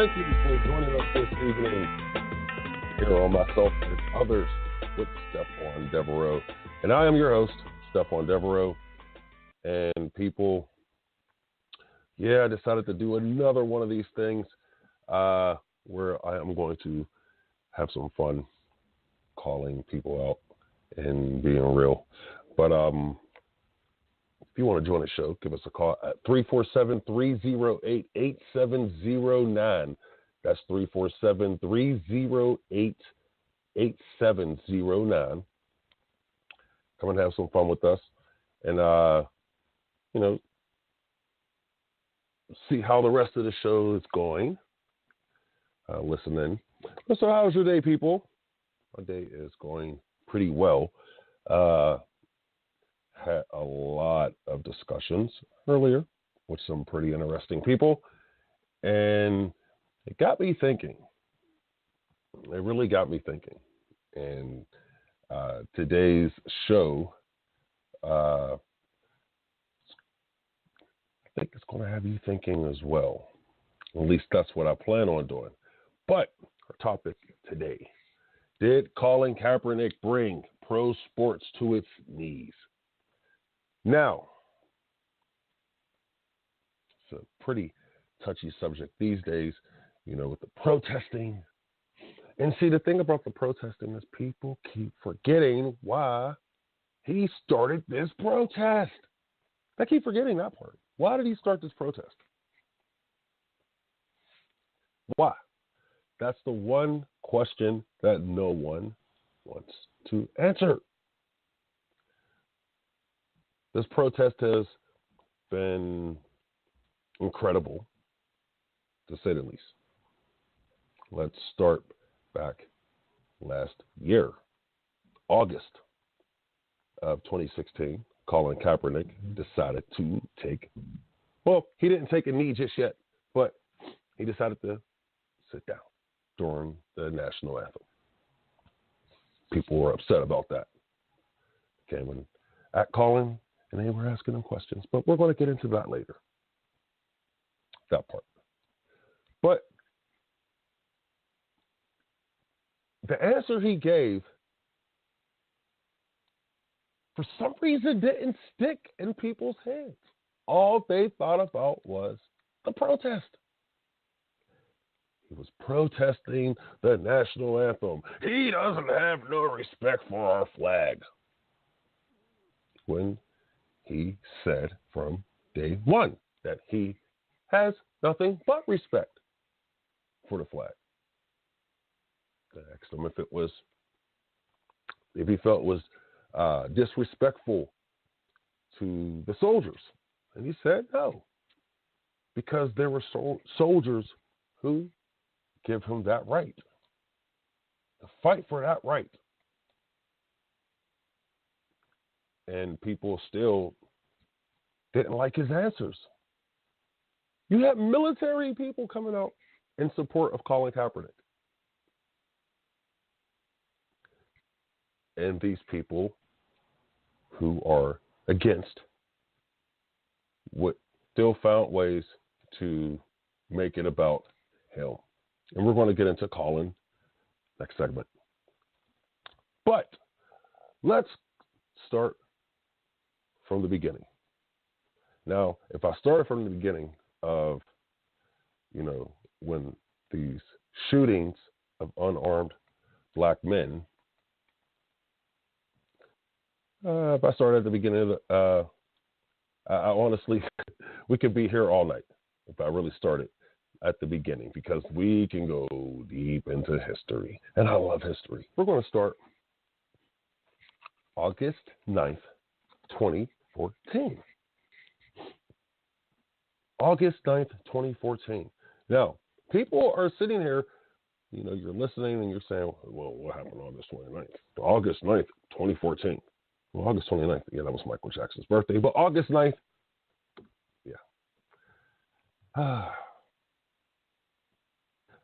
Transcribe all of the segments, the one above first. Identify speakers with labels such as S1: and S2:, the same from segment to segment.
S1: Thank you for joining us this evening here on Myself and Others with Stephon Devereux. And I am your host, Stephon Devereux. And people, I decided to do another one of these things where I am going to have some fun calling people out and being real. But if you want to join the show, give us a call at 347-308-8709. That's 347-308-8709. Come and have some fun with us and, see how the rest of the show is going. Listen in. So how's your day, people? My day is going pretty well. Had a lot of discussions earlier with some pretty interesting people, and it got me thinking. It really got me thinking. And today's show, I think it's going to have you thinking as well. At least that's what I plan on doing. But our topic today, did Colin Kaepernick bring pro sports to its knees? Now, it's a pretty touchy subject these days, with the protesting. And see, the thing about the protesting is people keep forgetting why he started this protest. I keep forgetting that part. Why did he start this protest? Why? That's the one question that no one wants to answer. This protest has been incredible, to say the least. Let's start back last year, August of 2016. Colin Kaepernick decided to he didn't take a knee just yet, but he decided to sit down during the national anthem. People were upset about that. Came in at Colin, and they were asking him questions, but we're going to get into that later. That part. But the answer he gave, for some reason, didn't stick in people's heads. All they thought about was the protest. He was protesting the national anthem. He doesn't have no respect for our flag. When he said from day one that he has nothing but respect for the flag. I asked him if he felt it was disrespectful to the soldiers. And he said no, because there were soldiers who give him that right, to fight for that right. And people still didn't like his answers. You had military people coming out in support of Colin Kaepernick. And these people who are against still found ways to make it about him. And we're going to get into Colin next segment. But let's start from the beginning. Now, if I started from the beginning of, when these shootings of unarmed black men, if I started at the beginning of I honestly, we could be here all night if I really started at the beginning, because we can go deep into history, and I love history. We're going to start August 9th, 2014. August 9th, 2014. Now, people are sitting here, you're listening and you're saying, well, what happened on August 29th? August 9th, 2014. Well, August 29th, that was Michael Jackson's birthday, but August 9th,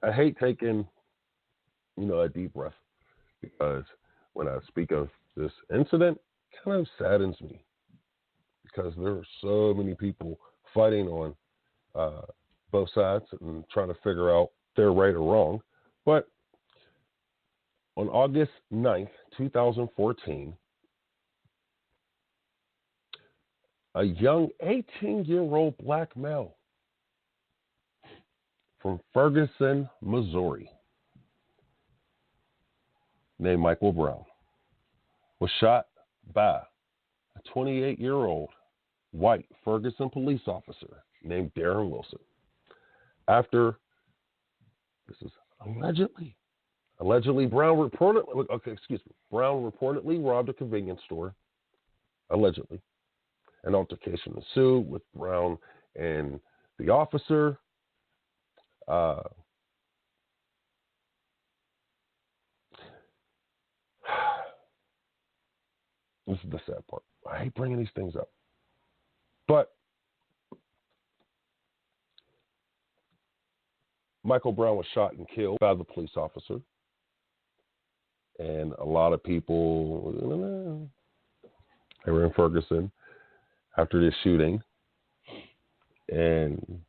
S1: I hate taking, a deep breath, because when I speak of this incident, it kind of saddens me, because there are so many people fighting on both sides and trying to figure out they're right or wrong. But on August 9th, 2014, a young 18-year-old black male from Ferguson, Missouri, named Michael Brown, was shot by a 28-year-old white Ferguson police officer named Darren Wilson after, this is allegedly Brown reportedly robbed a convenience store, allegedly. An altercation ensued with Brown and the officer. This is the sad part. I hate bringing these things up. But Michael Brown was shot and killed by the police officer. And a lot of people, they were in Ferguson after this shooting. And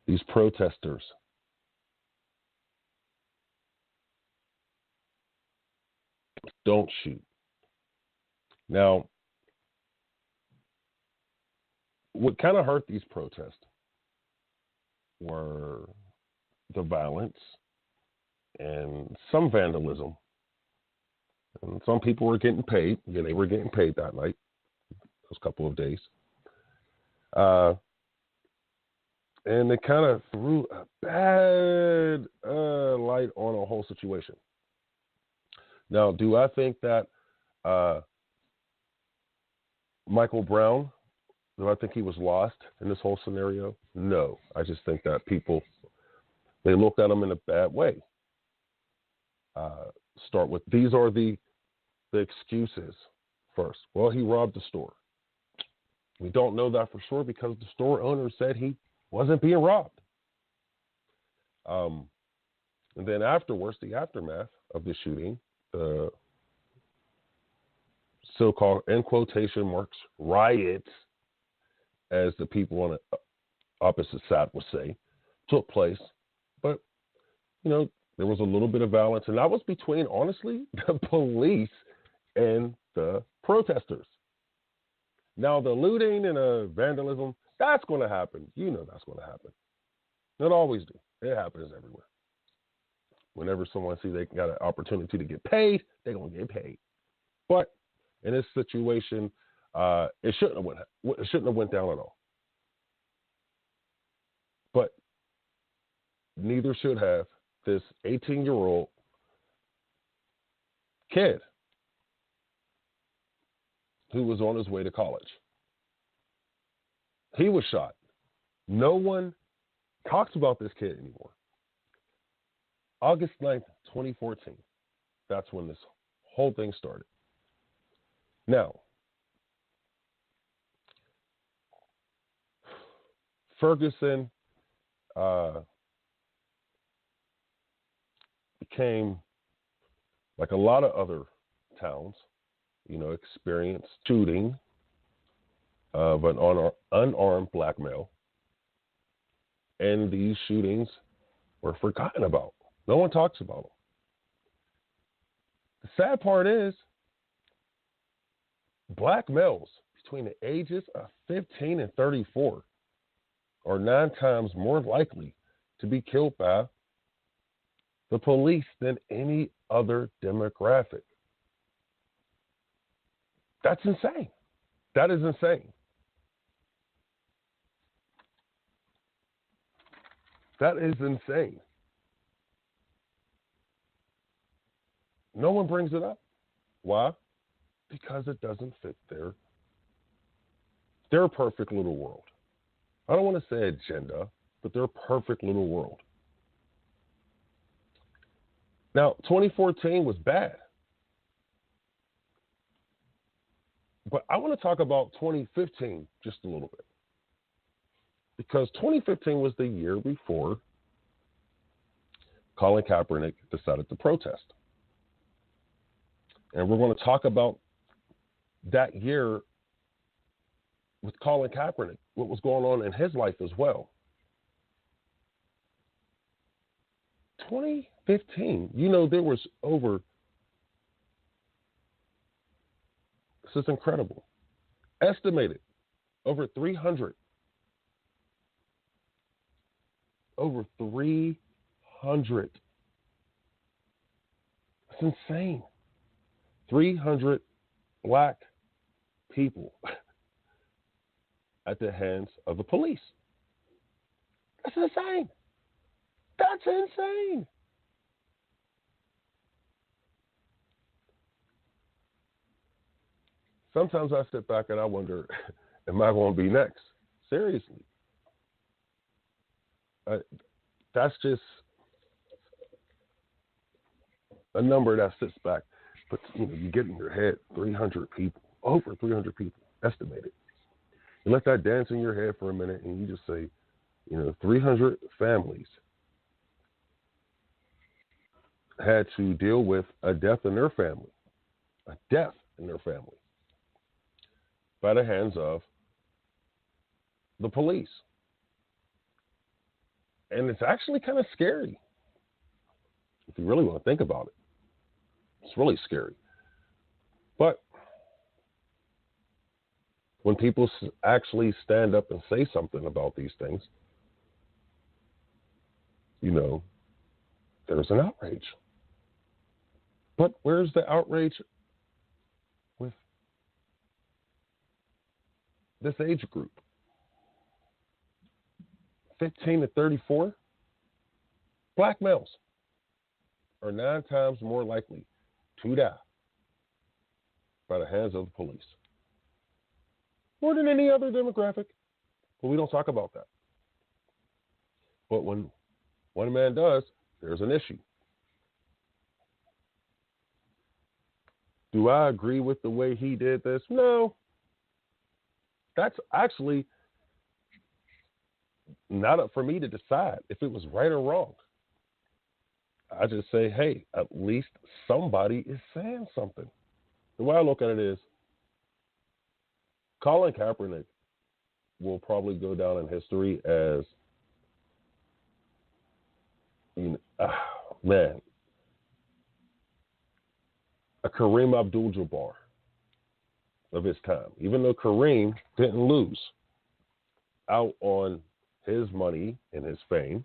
S1: these protesters don't shoot. Now, what kind of hurt these protests were the violence and some vandalism. And some people were getting paid. Yeah, they were getting paid that night, those couple of days. And it kind of threw a bad light on a whole situation. Now, do I think that Michael Brown, do I think he was lost in this whole scenario? No. I just think that people, they looked at him in a bad way. Start with, these are the excuses first. Well, he robbed the store. We don't know that for sure because the store owner said he wasn't being robbed. And then afterwards, the aftermath of the shooting, the so-called, in quotation marks, riots, as the people on the opposite side would say, took place. But, you know, there was a little bit of violence, and that was between, honestly, the police and the protesters. Now, the looting and vandalism, that's going to happen. You know that's going to happen. It always do. It happens everywhere. Whenever someone sees they got an opportunity to get paid, they're going to get paid. But in this situation, it shouldn't have went down at all. But neither should have this 18-year-old kid who was on his way to college. He was shot. No one talks about this kid anymore. August 9th, 2014. That's when this whole thing started. Now, Ferguson became, like a lot of other towns, you know, experienced shooting of an unarmed black male. And these shootings were forgotten about. No one talks about them. The sad part is, black males between the ages of 15 and 34 are 9 times more likely to be killed by the police than any other demographic. That's insane. That is insane. That is insane. No one brings it up. Why? Because it doesn't fit their perfect little world. I don't want to say agenda, but their perfect little world. Now, 2014 was bad. But I want to talk about 2015 just a little bit. Because 2015 was the year before Colin Kaepernick decided to protest. And we're going to talk about that year with Colin Kaepernick, what was going on in his life as well. 2015, there was this is incredible, estimated over 300. Over 300. That's insane. 300 black people at the hands of the police. That's insane. That's insane. Sometimes I sit back and I wonder, am I going to be next? Seriously. That's just a number that sits back. But, you get in your head, 300 people, over 300 people, estimated. You let that dance in your head for a minute and you just say, 300 families had to deal with a death in their family, by the hands of the police. And it's actually kind of scary if you really want to think about it. It's really scary. But when people actually stand up and say something about these things, there's an outrage. But where's the outrage with this age group? 15 to 34, black males are 9 times more likely to die by the hands of the police. More than any other demographic. But we don't talk about that. But when one man does, there's an issue. Do I agree with the way he did this? No. That's actually not up for me to decide if it was right or wrong. I just say, hey, at least somebody is saying something. The way I look at it is, Colin Kaepernick will probably go down in history as, a Kareem Abdul-Jabbar of his time. Even though Kareem didn't lose out on his money and his fame,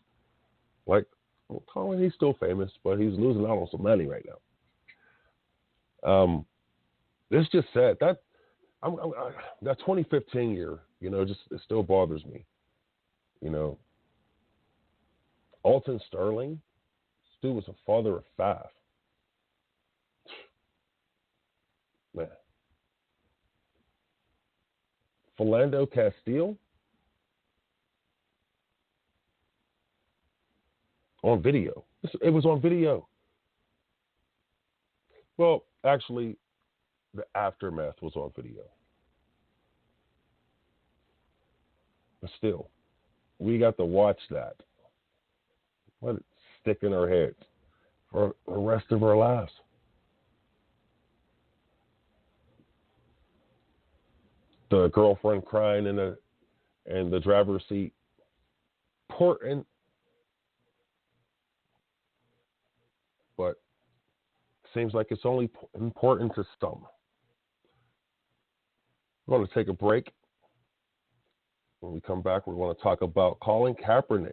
S1: Colin, he's still famous, but he's losing out on some money right now. It's just sad that that 2015 year, it still bothers me. Alton Sterling, this dude was a father of 5. Man. Philando Castile, on video. It was on video. Well, actually, the aftermath was on video. But still, we got to watch that. Let it stick in our heads for the rest of our lives. The girlfriend crying in the driver's seat. Important. But seems like it's only important to some. We're going to take a break. When we come back, we're going to talk about Colin Kaepernick.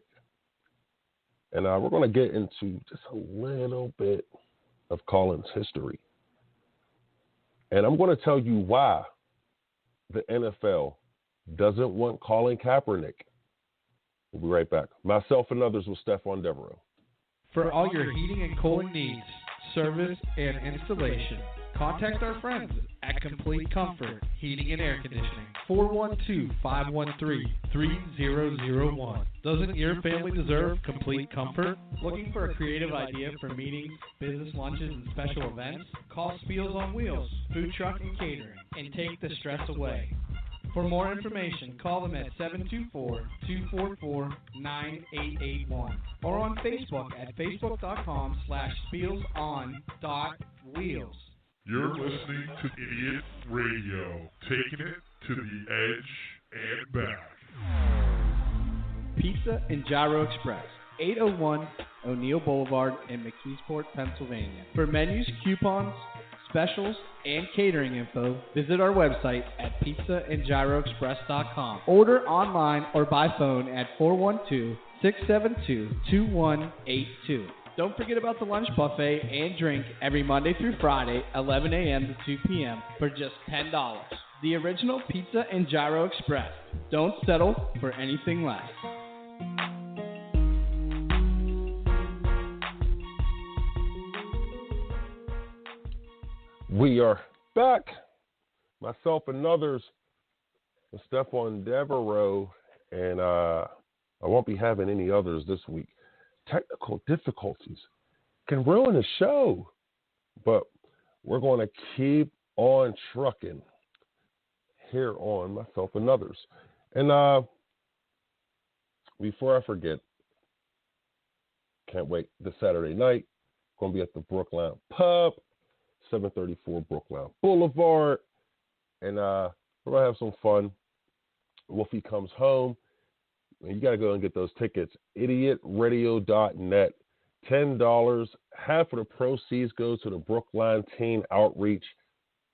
S1: And we're going to get into just a little bit of Colin's history. And I'm going to tell you why the NFL doesn't want Colin Kaepernick. We'll be right back. Myself and others with Stephon Devereux.
S2: For all your heating and cooling needs, service, and installation, contact our friends at Complete Comfort Heating and Air Conditioning, 412-513-3001. Doesn't your family deserve complete comfort? Looking for a creative idea for meetings, business lunches, and special events? Call Spiels on Wheels, Food Truck and Catering, and take the stress away. For more information, call them at 724-244-9881 or on Facebook at facebook.com/spielson.wheels.
S3: You're listening to Idiot Radio, taking it to the edge and back.
S2: Pizza and Gyro Express, 801 O'Neill Boulevard in McKeesport, Pennsylvania. For menus, coupons, specials, and catering info, visit our website at pizzaandgyroexpress.com. Order online or by phone at 412-672-2182. Don't forget about the lunch buffet and drink every Monday through Friday, 11 a.m. to 2 p.m. for just $10. The original Pizza and Gyro Express. Don't settle for anything less.
S1: We are back. Myself and others, Stephon Devereux, and I won't be having any others this week. Technical difficulties can ruin the show, but we're going to keep on trucking here on Myself and Others. And before I forget, can't wait, this Saturday night, going to be at the Brookline Pub, 734 Brookline Boulevard, and we're going to have some fun. Wolfie Comes Home. And you got to go and get those tickets. idiotradio.net. $10. Half of the proceeds goes to the Brookline Teen Outreach.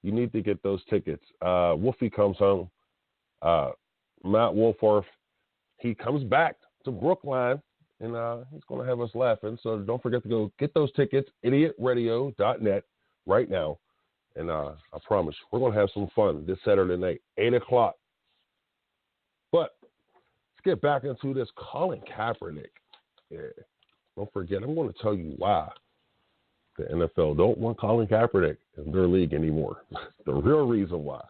S1: You need to get those tickets. Wolfie Comes Home. Matt Wolforth, he comes back to Brookline, and he's going to have us laughing. So don't forget to go get those tickets. idiotradio.net right now. And I promise we're going to have some fun this Saturday night, 8 o'clock. But get back into this Colin Kaepernick. Yeah. Don't forget, I'm going to tell you why the NFL don't want Colin Kaepernick in their league anymore. The real reason why.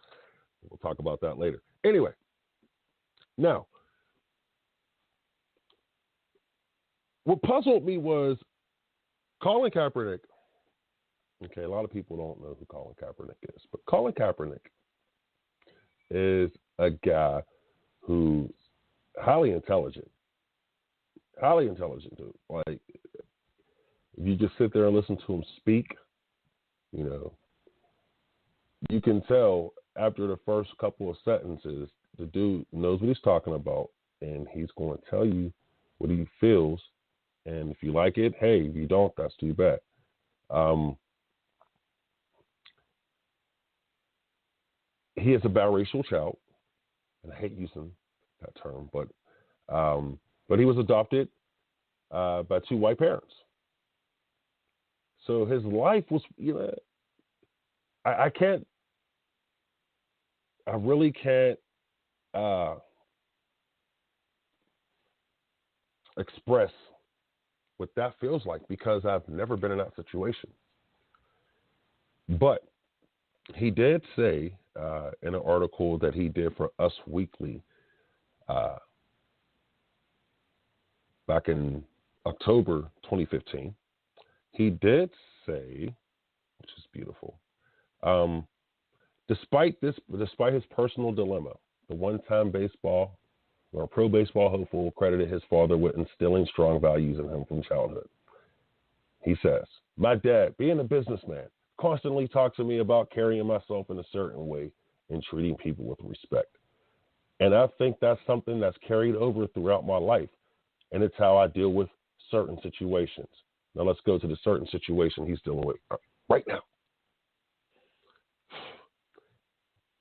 S1: We'll talk about that later. Anyway, now, what puzzled me was Colin Kaepernick. Okay, a lot of people don't know who Colin Kaepernick is, but Colin Kaepernick is a guy who highly intelligent dude. Like, if you just sit there and listen to him speak, you know, you can tell after the first couple of sentences, the dude knows what he's talking about, and he's going to tell you what he feels. And if you like it, hey. If you don't, that's too bad. He is a biracial child, and I hate using that term, but he was adopted by two white parents. So his life was, you know, I really can't express what that feels like because I've never been in that situation. But he did say in an article that he did for Us Weekly back in October 2015, he did say, which is beautiful, despite his personal dilemma, the one-time pro baseball hopeful credited his father with instilling strong values in him from childhood. He says, "My dad, being a businessman, constantly talks to me about carrying myself in a certain way and treating people with respect. And I think that's something that's carried over throughout my life. And it's how I deal with certain situations." Now let's go to the certain situation he's dealing with right now.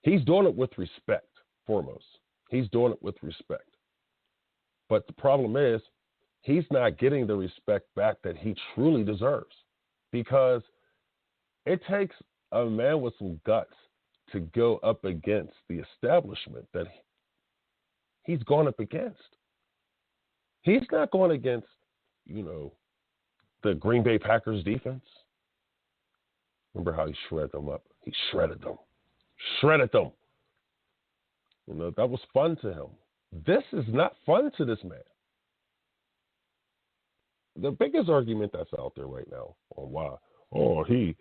S1: He's doing it with respect, foremost. He's doing it with respect. But the problem is, he's not getting the respect back that he truly deserves. Because it takes a man with some guts to go up against the establishment that he's gone up against. He's not going against, you know, the Green Bay Packers defense. Remember how he shredded them up? He shredded them. You know, that was fun to him. This is not fun to this man. The biggest argument that's out there right now on why, Colin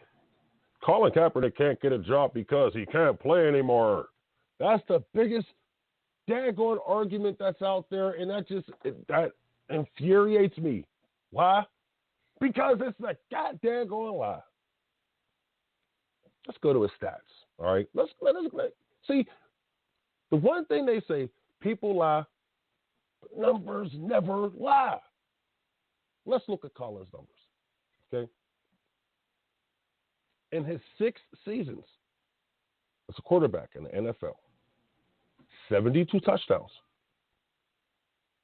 S1: Kaepernick can't get a job because he can't play anymore. That's the biggest daggone argument that's out there, and that infuriates me. Why? Because it's a goddamn lie. Let's go to his stats. All right. Let's see. The one thing they say, people lie, but numbers never lie. Let's look at Colin's numbers. Okay. In his 6 seasons as a quarterback in the NFL, 72 touchdowns,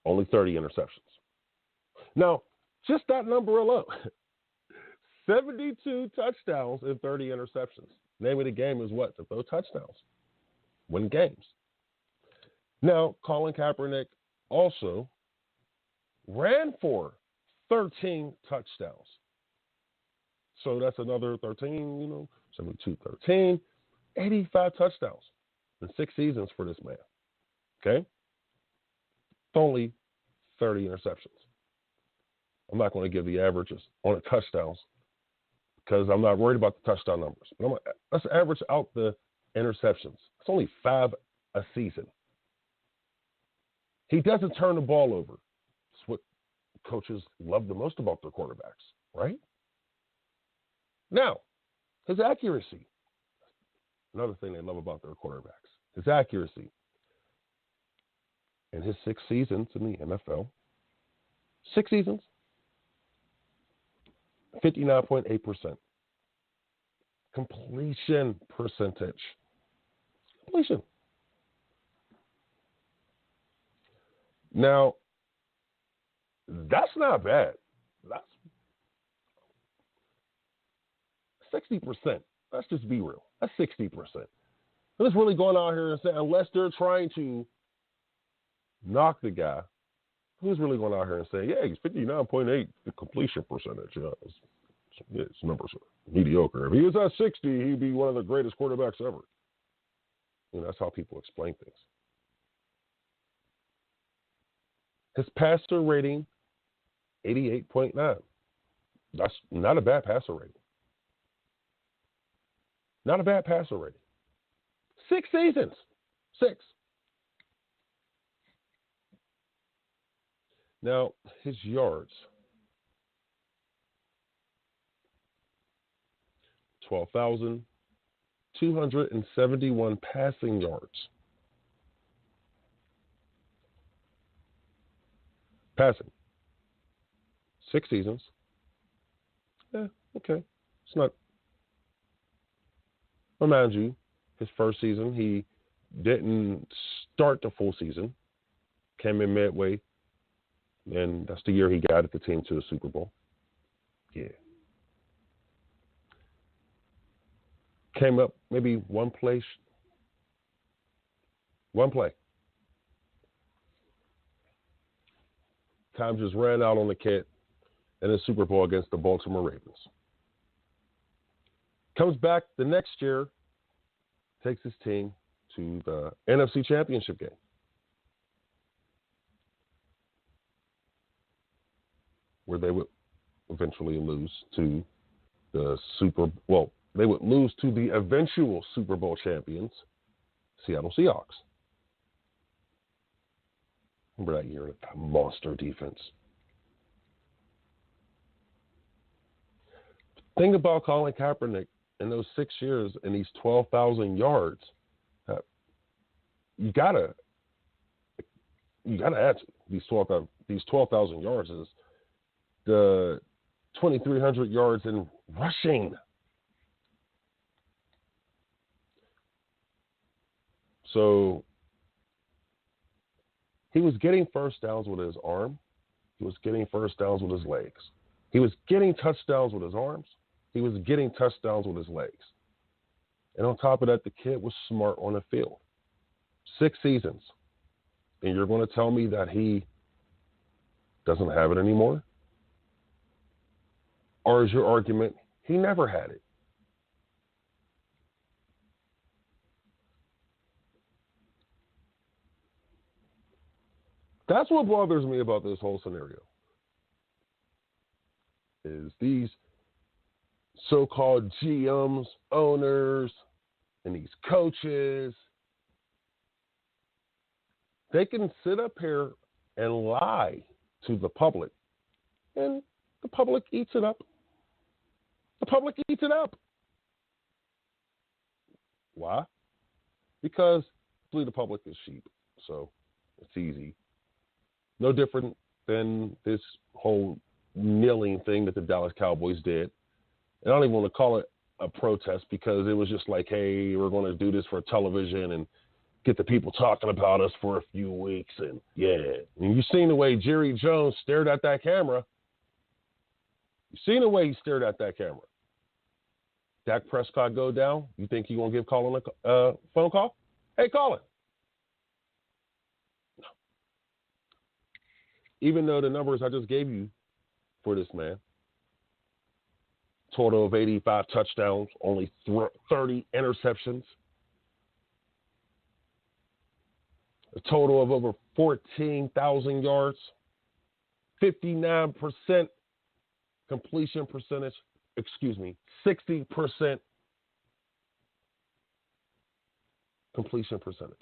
S1: only 30 interceptions. Now, just that number alone, 72 touchdowns and 30 interceptions. Name of the game is what? To throw touchdowns. Win games. Now, Colin Kaepernick also ran for 13 touchdowns. So that's another 13, 72, 13, 85 touchdowns in 6 seasons for this man. Okay? Only 30 interceptions. I'm not going to give the averages on the touchdowns because I'm not worried about the touchdown numbers. But let's average out the interceptions. It's only 5 a season. He doesn't turn the ball over. That's what coaches love the most about their quarterbacks, right? Now, his accuracy. Another thing they love about their quarterbacks. His accuracy. In his 6 seasons in the NFL, 6 seasons, 59.8%. Completion percentage. Completion. Now, that's not bad. That's 60%. Let's just be real. That's 60%. And it's really going out here and saying, unless they're trying to knock the guy, who's really going out here and saying, yeah, he's 59.8 the completion percentage. His numbers are mediocre. If he was at 60, he'd be one of the greatest quarterbacks ever. That's how people explain things. His passer rating, 88.9. That's not a bad passer rating. Not a bad passer rating. 6 seasons. 6. Now, his yards. 12,271 passing yards. Passing. 6 seasons. Yeah, okay. It's not. Remind you, his first season, he didn't start the full season. Came in midway. And that's the year he guided the team to the Super Bowl. Yeah. Came up maybe one play. Time just ran out on the kid in the Super Bowl against the Baltimore Ravens. Comes back the next year, takes his team to the NFC Championship game. Where they would eventually lose to the they would lose to the eventual Super Bowl champions, Seattle Seahawks. Remember that year, that monster defense. The thing about Colin Kaepernick in those 6 years and these 12,000 yards, you gotta add to these 12,000 yards is the 2,300 yards in rushing. So he was getting first downs with his arm. He was getting first downs with his legs. He was getting touchdowns with his arms. He was getting touchdowns with his legs. And on top of that, the kid was smart on the field. 6 seasons. And you're going to tell me that he doesn't have it anymore? Or is your argument he never had it? That's what bothers me about this whole scenario. Is these so-called GMs, owners, and these coaches, they can sit up here and lie to the public, and the public eats it up. The public eats it up. Why? Because the public is sheep, so it's easy. No different than this whole kneeling thing that the Dallas Cowboys did. And I don't even want to call it a protest because it was just like, hey, we're going to do this for television and get the people talking about us for a few weeks. And yeah, and you've seen the way Jerry Jones stared at that camera. You've seen the way he stared at that camera. Dak Prescott go down. You think he going to give Colin a phone call? Hey, Colin. No. Even though the numbers I just gave you for this man, total of 85 touchdowns, only 30 interceptions, a total of over 14,000 yards, 59% completion percentage, 60% completion percentage,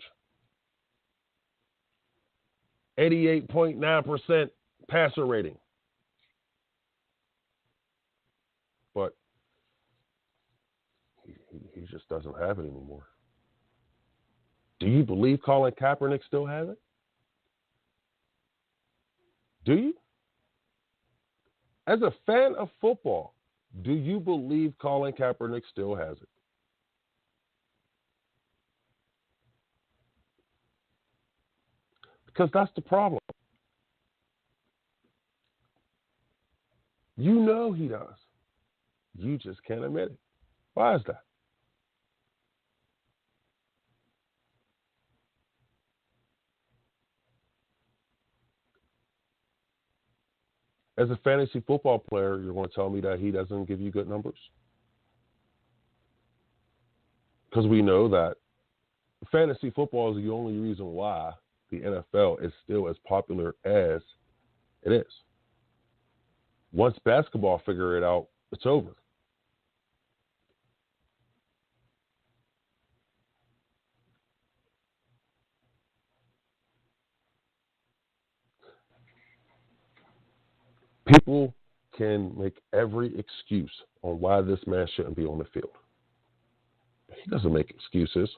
S1: 88.9% passer rating. But he just doesn't have it anymore. Do you believe Colin Kaepernick still has it? Do you? As a fan of football, do you believe Colin Kaepernick still has it? Because that's the problem. You know he does. You just can't admit it. Why is that? As a fantasy football player, you're going to tell me that he doesn't give you good numbers? Because we know that fantasy football is the only reason why the NFL is still as popular as it is. Once basketball figure it out, it's over. People can make every excuse on why this man shouldn't be on the field. He doesn't make excuses.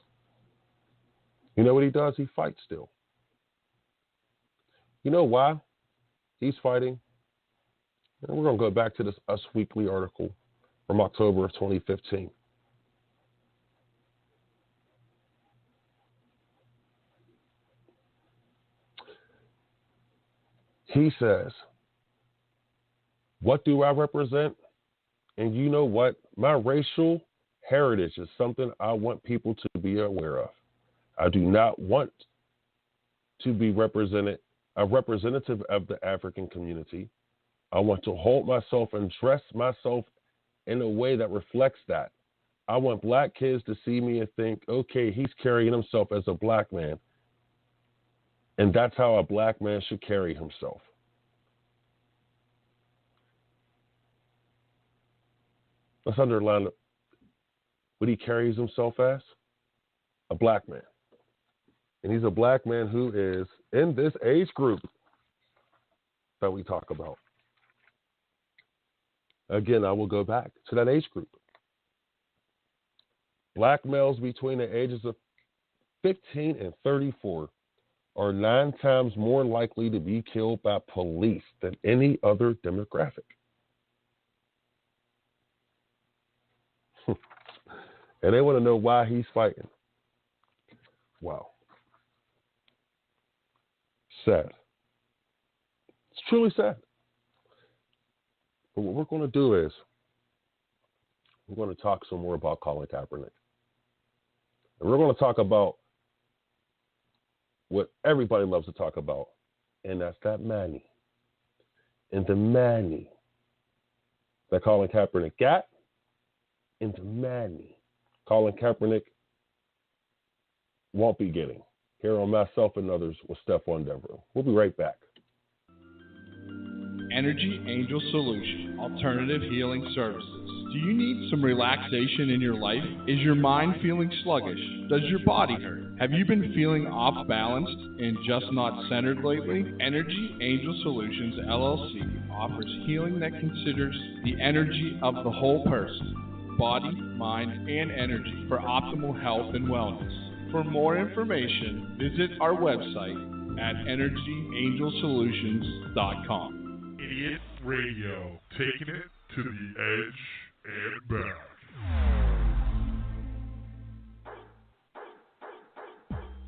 S1: You know what he does? He fights still. You know why he's fighting? And we're going to go back to this Us Weekly article from October of 2015. He says, what do I represent? And you know what? My racial heritage is something I want people to be aware of. I do not want to be a representative of the African community. I want to hold myself and dress myself in a way that reflects that. I want black kids to see me and think, okay, he's carrying himself as a black man. And that's how a black man should carry himself. Let's underline what he carries himself as. A black man. And he's a black man who is in this age group that we talk about. Again, I will go back to that age group. Black males between the ages of 15 and 34 are 9 times more likely to be killed by police than any other demographic. And they want to know why he's fighting. Wow. Sad. It's truly sad. But what we're going to do is we're going to talk some more about Colin Kaepernick. And we're going to talk about what everybody loves to talk about, and that's that money. And the money that Colin Kaepernick got, and the money Colin Kaepernick won't be getting. Here on Myself and Others with Stephon Devereux. We'll be right back.
S2: Energy Angel Solution, Alternative Healing Services. Do you need some relaxation in your life? Is your mind feeling sluggish? Does your body hurt? Have you been feeling off balance and just not centered lately? Energy Angel Solutions LLC offers healing that considers the energy of the whole person, body, mind, and energy for optimal health and wellness. For more information, visit our website at energyangelsolutions.com.
S3: Idiot Radio, taking it to the edge and back.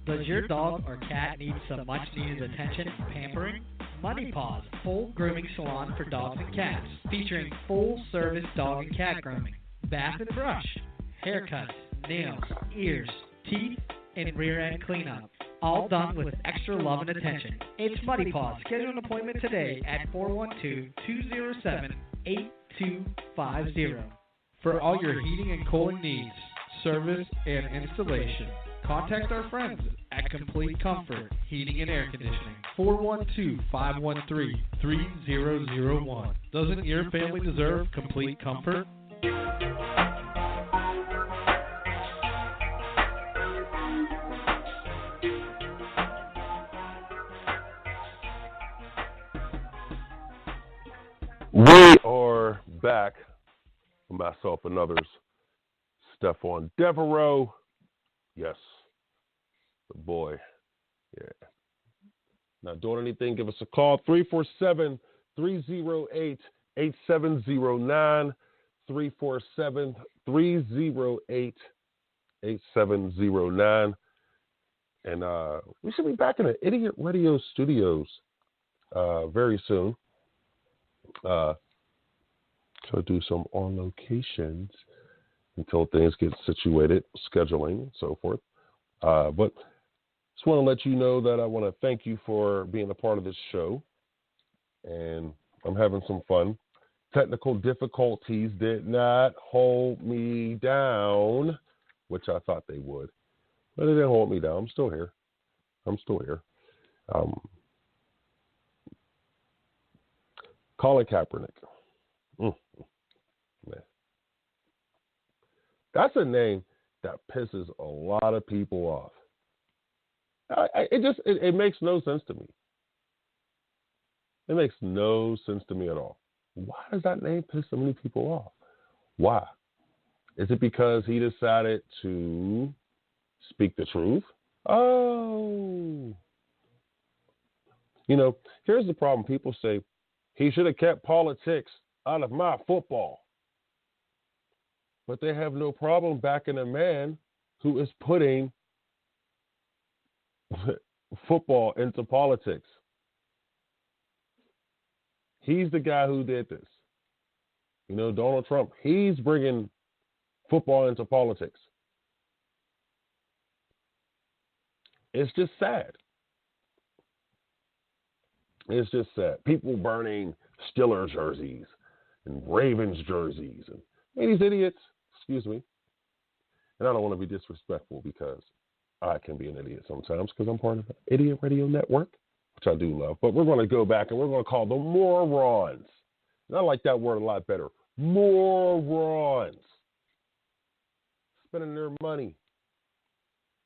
S2: Does your dog or cat need some much-needed attention and pampering? Money Paws, full grooming salon for dogs and cats, featuring full-service dog and cat grooming, bath and brush, haircuts, nails, ears, teeth, and rear-end cleanup. All done with extra love and attention. It's Muddy Paws. Schedule an appointment today at 412-207-8250. For all your heating and cooling needs, service, and installation, contact our friends at Complete Comfort Heating and Air Conditioning. 412-513-3001. Doesn't your family deserve complete comfort?
S1: We are back, myself and others. Stephon Devereux. Yes, the boy. Yeah. Not doing anything, give us a call. 347-308-8709. 347-308-8709. And we should be back in the Idiot Radio Studios very soon. So do some on locations until things get situated, scheduling, and so forth. But just want to let you know that I want to thank you for being a part of this show. And I'm having some fun. Technical difficulties did not hold me down, which I thought they would. But they didn't hold me down. I'm still here. Colin Kaepernick. Man. That's a name that pisses a lot of people off. It makes no sense to me. It makes no sense to me at all. Why does that name piss so many people off? Why? Is it because he decided to speak the truth? Oh. Here's the problem. People say, he should have kept politics out of my football. But they have no problem backing a man who is putting football into politics. He's the guy who did this. Donald Trump, he's bringing football into politics. It's just sad. It's just sad. People burning Steelers jerseys and Ravens jerseys. And these idiots, excuse me. And I don't want to be disrespectful because I can be an idiot sometimes because I'm part of the Idiot Radio Network, which I do love. But we're going to go back and we're going to call them morons. And I like that word a lot better. Morons. Spending their money.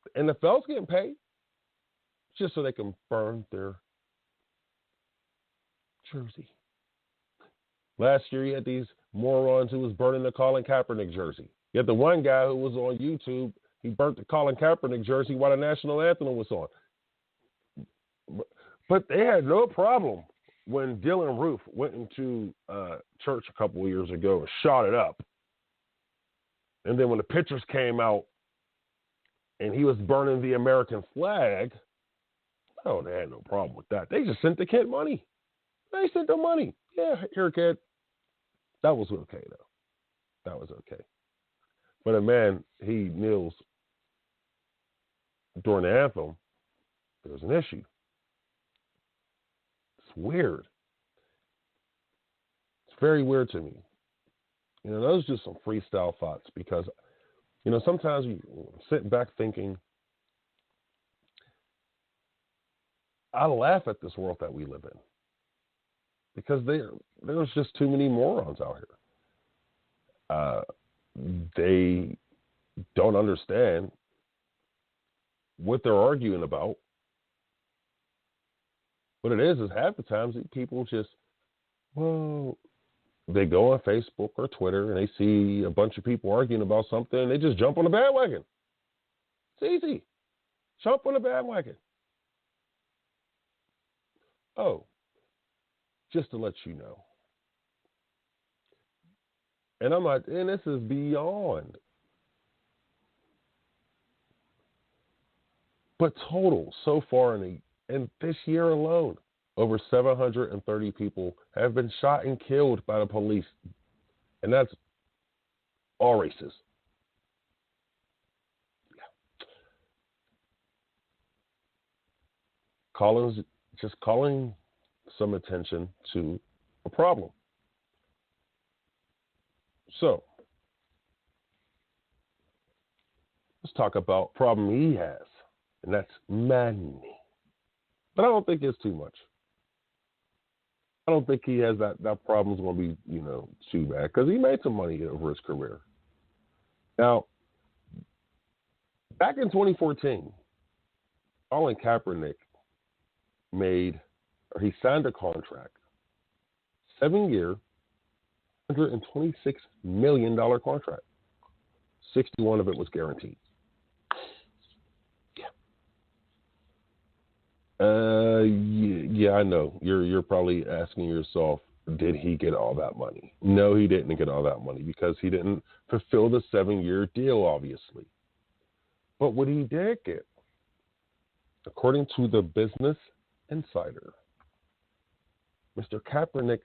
S1: The NFL's getting paid just so they can burn their jersey. Last year, you had these morons who was burning the Colin Kaepernick jersey. You had the one guy who was on YouTube, he burnt the Colin Kaepernick jersey while the national anthem was on. But they had no problem when Dylan Roof went into church a couple of years ago and shot it up. And then when the pictures came out and he was burning the American flag, oh, they had no problem with that. They just sent the kid money. They sent the money. Yeah, here, kid. That was okay, though. That was okay. But a man, he kneels during the anthem, there's an issue. It's weird. It's very weird to me. Those are just some freestyle thoughts because, sometimes you sit back thinking, I laugh at this world that we live in. Because there's just too many morons out here. They don't understand what they're arguing about. What it is half the times people just, they go on Facebook or Twitter and they see a bunch of people arguing about something and they just jump on the bandwagon. It's easy. Jump on the bandwagon. Oh. Just to let you know, And I'm like, and this is beyond. But total so far in this year alone, over 730 people have been shot and killed by the police, and that's all races. Colin's just calling some attention to a problem. So let's talk about a problem he has, and that's money. But I don't think it's too much. I don't think he has that problem's going to be, too bad, because he made some money over his career. Now, back in 2014, Colin-Kaepernick he signed a contract, 7-year, $126 million contract. 61 of it was guaranteed. Yeah, I know. You're probably asking yourself, did he get all that money? No, he didn't get all that money because he didn't fulfill the 7-year deal, obviously. But what he did get, according to the Business Insider, Mr. Kaepernick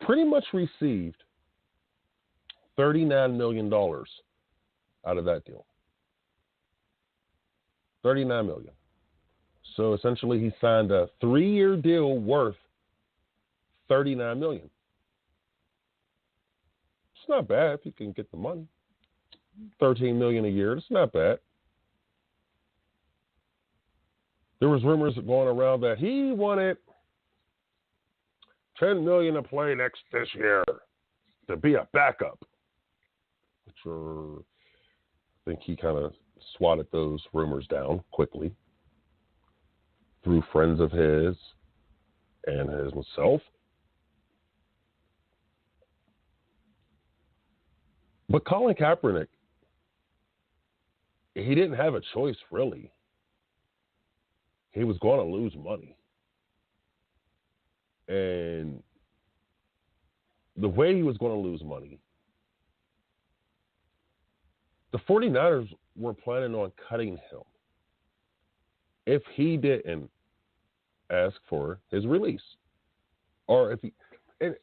S1: pretty much received $39 million out of that deal. $39 million. So essentially, he signed a 3-year deal worth $39 million. It's not bad if you can get the money. $13 million a year. It's not bad. There was rumors going around that he wanted $10 million to play this year to be a backup. Which I think he kind of swatted those rumors down quickly through friends of his and himself. But Colin Kaepernick, he didn't have a choice, really. He was going to lose money. And the way he was going to lose money, the 49ers were planning on cutting him if he didn't ask for his release. Or if he, and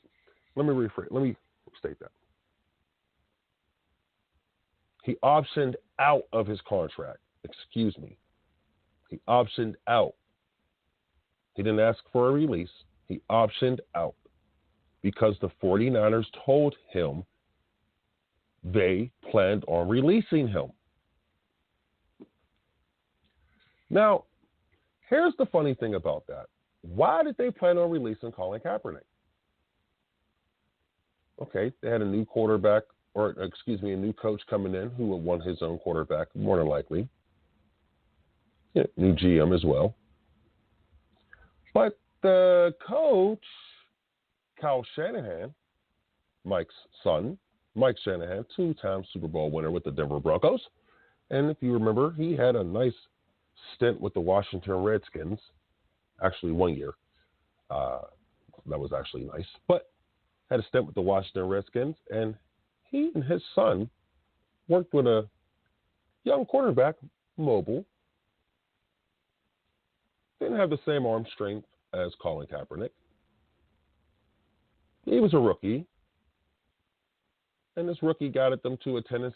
S1: let me state that. He optioned out of his contract. Excuse me. He optioned out. He didn't ask for a release. He optioned out because the 49ers told him they planned on releasing him. Now, here's the funny thing about that. Why did they plan on releasing Colin Kaepernick? Okay, they had a new quarterback, a new coach coming in who would want his own quarterback, more than likely. Yeah, new GM as well. But the coach, Kyle Shanahan, Mike's son, Mike Shanahan, 2-time Super Bowl winner with the Denver Broncos. And if you remember, he had a nice stint with the Washington Redskins, actually 1 year. That was actually nice. But had a stint with the Washington Redskins, and he and his son worked with a young quarterback, mobile. Didn't have the same arm strength as Colin Kaepernick. He was a rookie, and this rookie guided them to a 10-6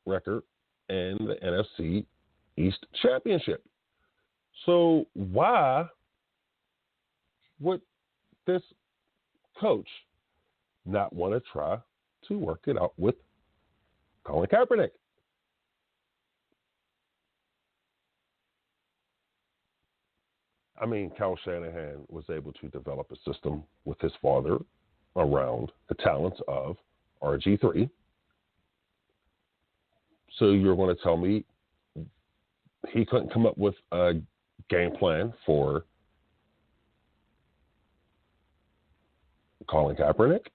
S1: record and the NFC East Championship. So why would this coach not want to try to work it out with Colin Kaepernick? I mean, Kyle Shanahan was able to develop a system with his father around the talents of RG3. So you're going to tell me he couldn't come up with a game plan for Colin Kaepernick?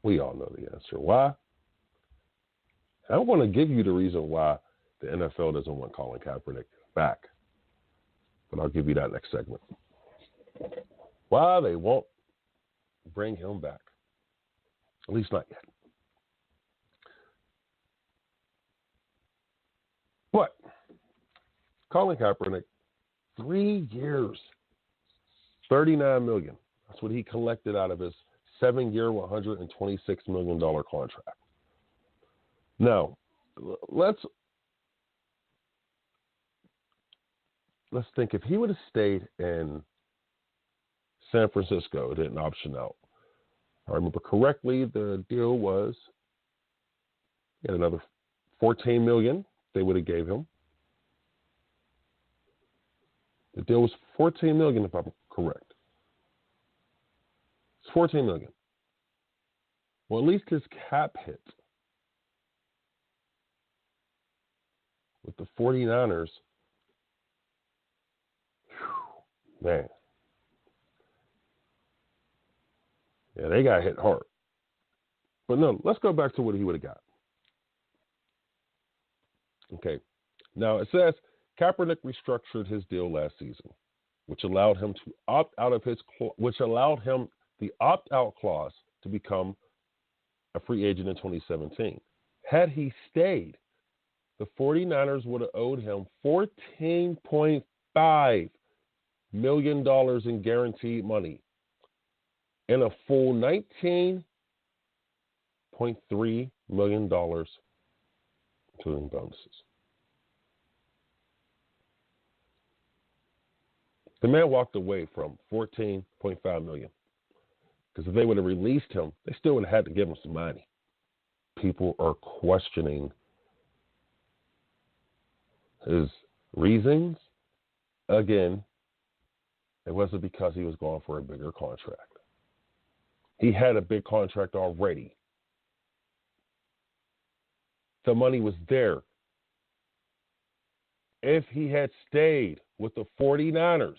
S1: We all know the answer. Why? I don't want to give you the reason why the NFL doesn't want Colin Kaepernick back, but I'll give you that next segment. why they won't bring him back. At least not yet. But Colin Kaepernick, 3 years, $39 million. That's what he collected out of his 7-year, $126 million contract. Now, let's think if he would have stayed in San Francisco, didn't option out. If I remember correctly, the deal was he had another $14 million they would have gave him. The deal was $14 million, if I'm correct. It's $14 million. Well, at least his cap hit with the 49ers. Whew, man. Yeah, they got hit hard. But no, let's go back to what he would have got. Okay. Now it says Kaepernick restructured his deal last season, which allowed him to opt out of the opt-out clause to become a free agent in 2017. Had he stayed, the 49ers would have owed him $14.5 million in guaranteed money and a full $19.3 million including bonuses. The man walked away from $14.5 million. Because if they would have released him, they still would have had to give him some money. People are questioning his reasons. Again, it wasn't because he was going for a bigger contract. He had a big contract already. The money was there. If he had stayed with the 49ers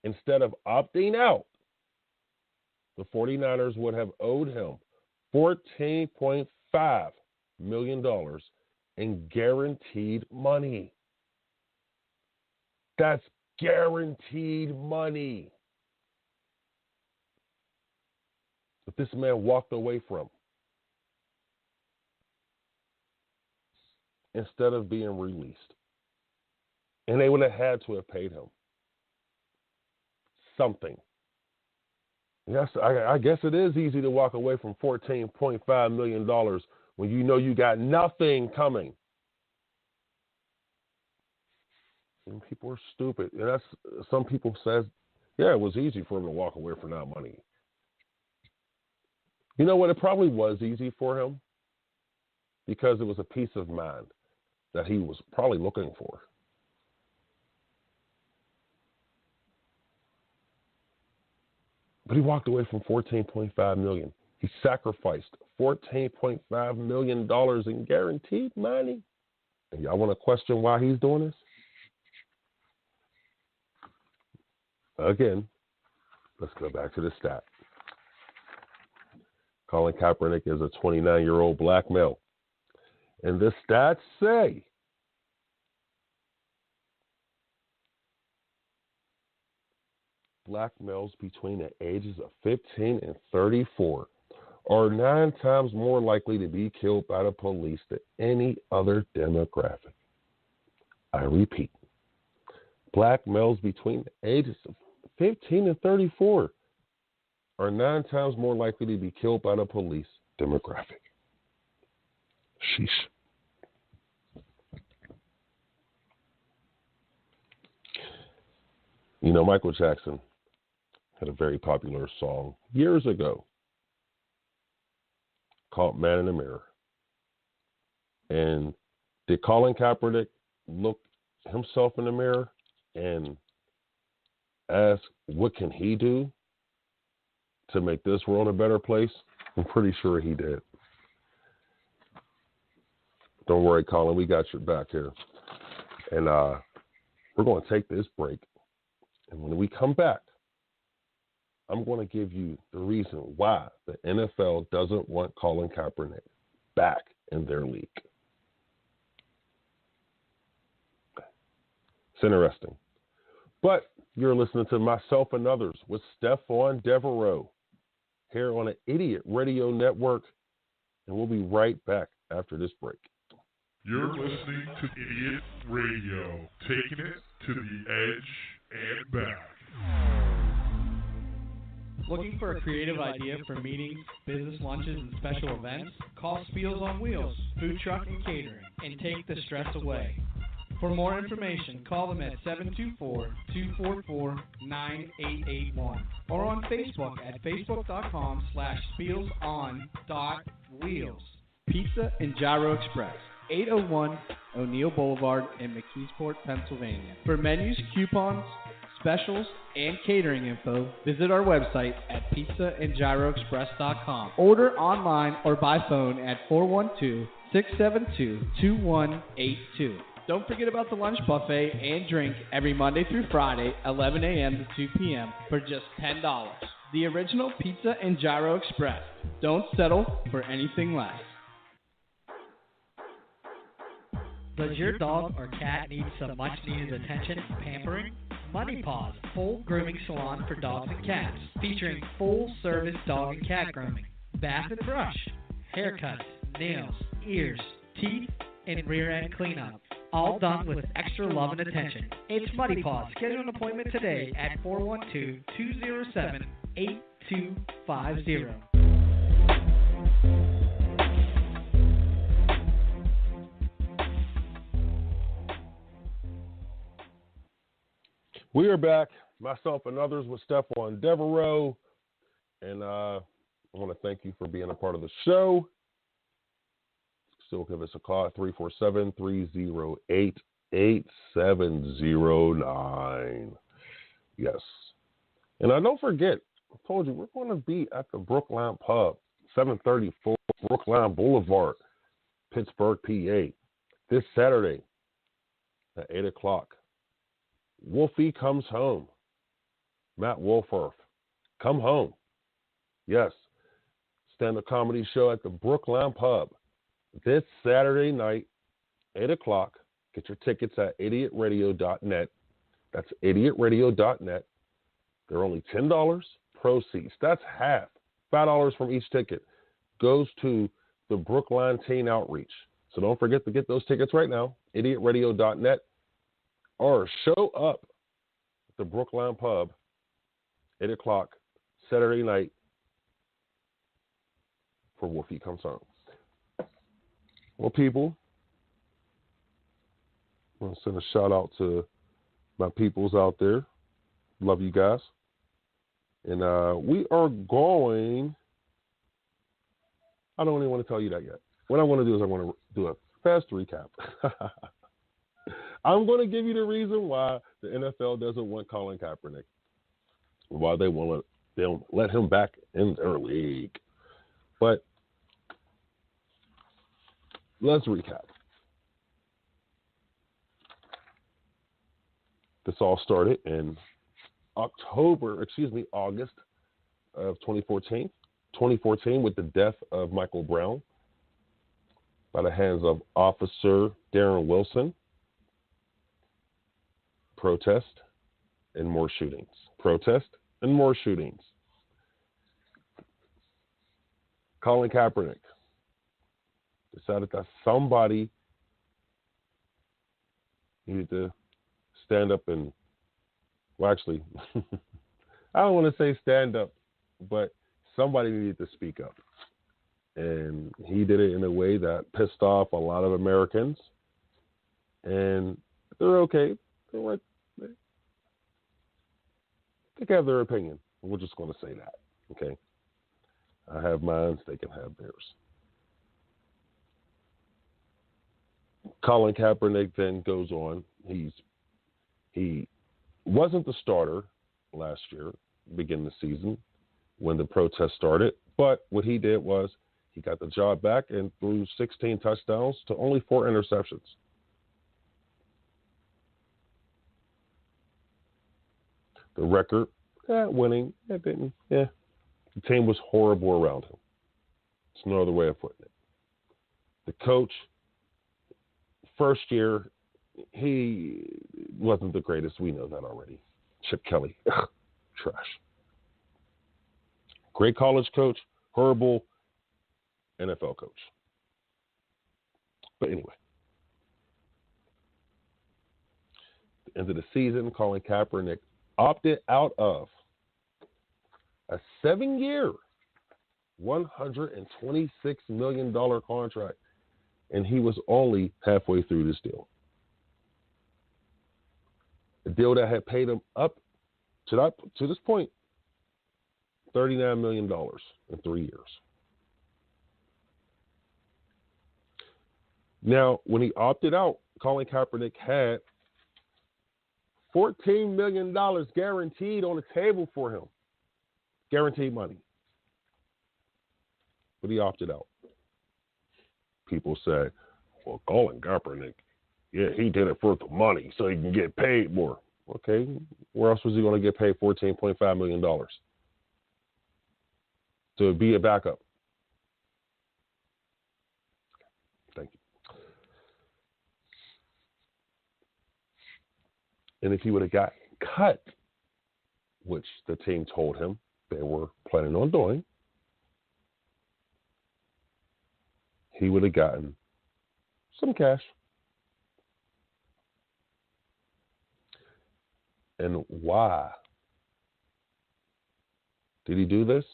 S1: instead of opting out, the 49ers would have owed him $14.5 million in guaranteed money. That's guaranteed money that this man walked away from instead of being released. And they would have had to have paid him something. Yes, I guess it is easy to walk away from $14.5 million when you know you got nothing coming. And people are stupid. And that's some people says, yeah, it was easy for him to walk away from that money. You know what? It probably was easy for him because it was a peace of mind that he was probably looking for. But he walked away from $14.5 million. He sacrificed $14.5 million in guaranteed money. And y'all want to question why he's doing this? Again, let's go back to the stat. Colin Kaepernick is a 29-year-old black male. And the stats say black males between the ages of 15 and 34 are 9 times more likely to be killed by the police than any other demographic. I repeat, black males between the ages of 15 and 34 are 9 times more likely to be killed by the police demographic. Sheesh. You know, Michael Jackson had a very popular song years ago called Man in the Mirror. And did Colin Kaepernick look himself in the mirror and ask, what can he do to make this world a better place? I'm pretty sure he did. Don't worry, Colin, we got your back here. And we're going to take this break. And when we come back, I'm going to give you the reason why the NFL doesn't want Colin Kaepernick back in their league. It's interesting. But You're listening to Myself and Others with Stephon Devereux here on the Idiot Radio Network, and we'll be right back after this break.
S3: You're listening to Idiot Radio, taking it to the edge and back.
S2: Looking for a creative idea for meetings, business lunches, and special events? Call Spiels on Wheels, Food Truck and Catering, and take the stress away. For more information, call them at 724-244-9881 or on Facebook at facebook.com/spielson.wheels. Pizza and Gyro Express, 801 O'Neill Boulevard in McKeesport, Pennsylvania. For menus, coupons, specials, and catering info, visit our website at pizzaandgyroexpress.com. Order online or by phone at 412-672-2182. Don't forget about the lunch buffet and drink every Monday through Friday, 11 a.m. to 2 p.m. for just $10. The original Pizza and Gyro Express. Don't settle for anything less.
S4: Does your dog or cat need some much-needed attention and pampering? Money Paws, full grooming salon for dogs and cats, featuring full-service dog and cat grooming, bath and brush, haircuts, nails, ears, teeth, and rear-end cleanup. All done with extra love and attention. It's Muddy Paws. Schedule an appointment today at 412-207-8250.
S1: We are back, Myself and Others with Stephon Devereux, and I want to thank you for being a part of the show. Still give us a call at 347-308-8709. Yes. And don't forget, I told you, we're going to be at the Brookline Pub, 734 Brookline Boulevard, Pittsburgh, PA, this Saturday at 8 o'clock. Wolfie comes home. Matt Wolforth, come home. Yes. Stand-up comedy show at the Brookline Pub this Saturday night, 8 o'clock. Get your tickets at idiotradio.net. That's idiotradio.net. They're only $10. Proceeds, that's half, $5 from each ticket, goes to the Brookline Teen Outreach. So don't forget to get those tickets right now, idiotradio.net, or show up at the Brookline Pub, 8 o'clock, Saturday night, for Wolfie Comes Home. Well, people, I want to send a shout out to my peoples out there. Love you guys. And we are going, I don't even want to tell you that yet. What I want to do is I want to do a fast recap. I'm going to give you the reason why the NFL doesn't want Colin Kaepernick, why they won't let him back in their league. But let's recap. This all started in August of 2014 with the death of Michael Brown by the hands of Officer Darren Wilson. Protest and more shootings. Colin Kaepernick decided that somebody needed to stand up and, well, actually, I don't want to say stand up, but somebody needed to speak up. And he did it in a way that pissed off a lot of Americans. And they're okay. They can have their opinion. We're just going to say that, okay? I have mine, they can have theirs. Colin Kaepernick then goes on. He wasn't the starter last year, beginning the season, when the protest started. But what he did was he got the job back and threw 16 touchdowns to only 4 interceptions. The record, winning, it didn't. The team was horrible around him. There's no other way of putting it. The coach, first year, he wasn't the greatest. We know that already. Chip Kelly. Ugh, trash. Great college coach, horrible NFL coach. But anyway, at the end of the season, Colin Kaepernick opted out of a 7-year, $126 million contract, and he was only halfway through this deal. A deal that had paid him up to this point $39 million in 3 years. Now, when he opted out, Colin Kaepernick had $14 million guaranteed on the table for him. Guaranteed money. But he opted out. People say, well, Colin Kaepernick, yeah, he did it for the money so he can get paid more. Okay, where else was he going to get paid $14.5 million? To be a backup. Thank you. And if he would have got cut, which the team told him they were planning on doing, he would have gotten some cash. And why did he do this?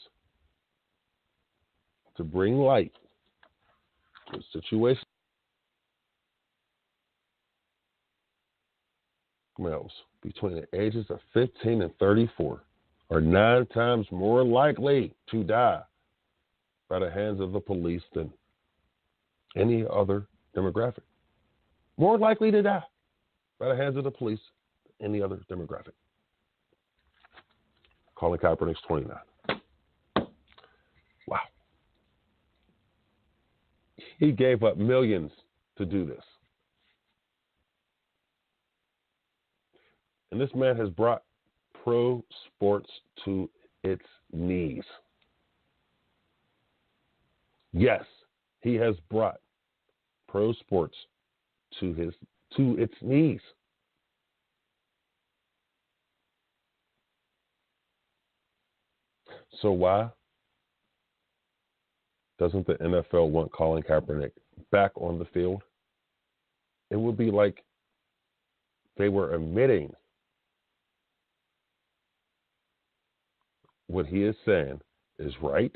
S1: To bring light to a situation. Males between the ages of 15 and 34 are 9 times more likely to die by the hands of the police than any other demographic. More likely to die by the hands of the police than any other demographic. Colin Kaepernick's 29. Wow. He gave up millions to do this. And this man has brought pro sports to its knees. Yes, he has brought pro sports to its knees. So why doesn't the NFL want Colin Kaepernick back on the field? It would be like they were admitting what he is saying is right,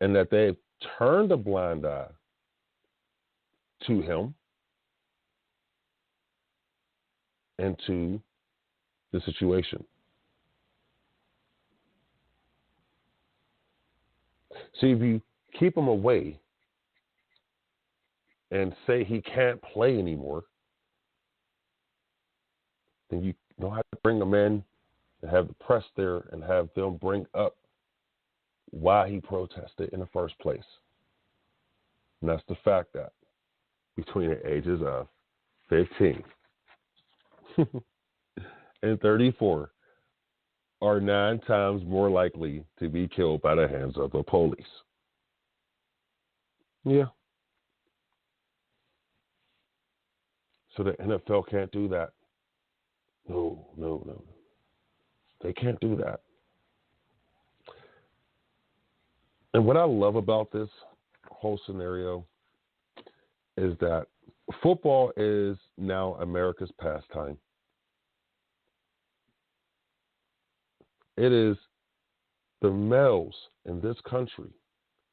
S1: and that they've turned a blind eye to him and to the situation. See, if you keep him away and say he can't play anymore, then you don't have to bring him in and have the press there and have them bring up why he protested in the first place. And that's the fact that between the ages of 15 and 34 are 9 times more likely to be killed by the hands of the police. Yeah. So the NFL can't do that. No. They can't do that. And what I love about this whole scenario is that football is now America's pastime. It is the males in this country.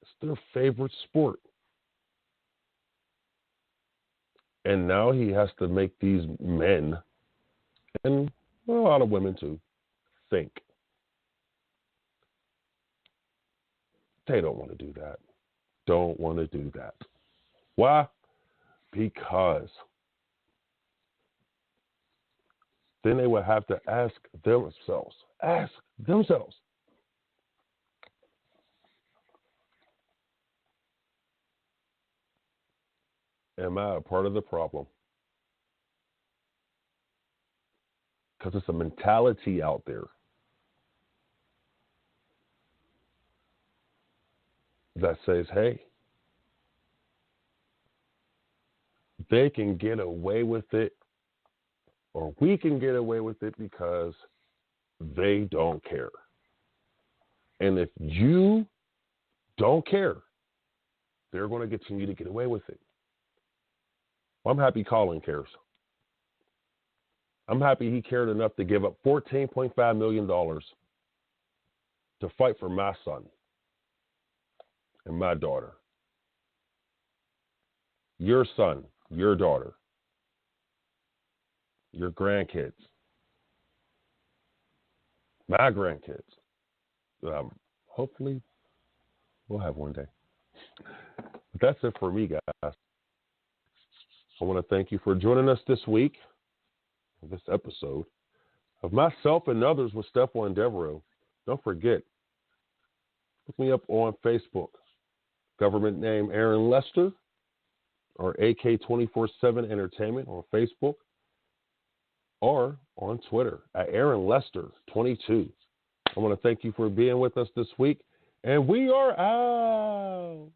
S1: It's their favorite sport. And now he has to make these men, and a lot of women too, think. They don't want to do that. Don't want to do that. Why? Because then they would have to ask themselves, am I a part of the problem? Because it's a mentality out there that says, hey, they can get away with it or we can get away with it because they don't care. And if you don't care, they're going to continue to get away with it. Well, I'm happy Colin cares. I'm happy he cared enough to give up $14.5 million to fight for my son and my daughter. Your son, your daughter, your grandkids, my grandkids. Hopefully, we'll have one day. But that's it for me, guys. I want to thank you for joining us this week, this episode of Myself and Others with Stephon Devereux. Don't forget, look me up on Facebook. Government name Aaron Lester, or AK247 Entertainment on Facebook, or on Twitter at Aaron Lester 22. I want to thank you for being with us this week, and we are out.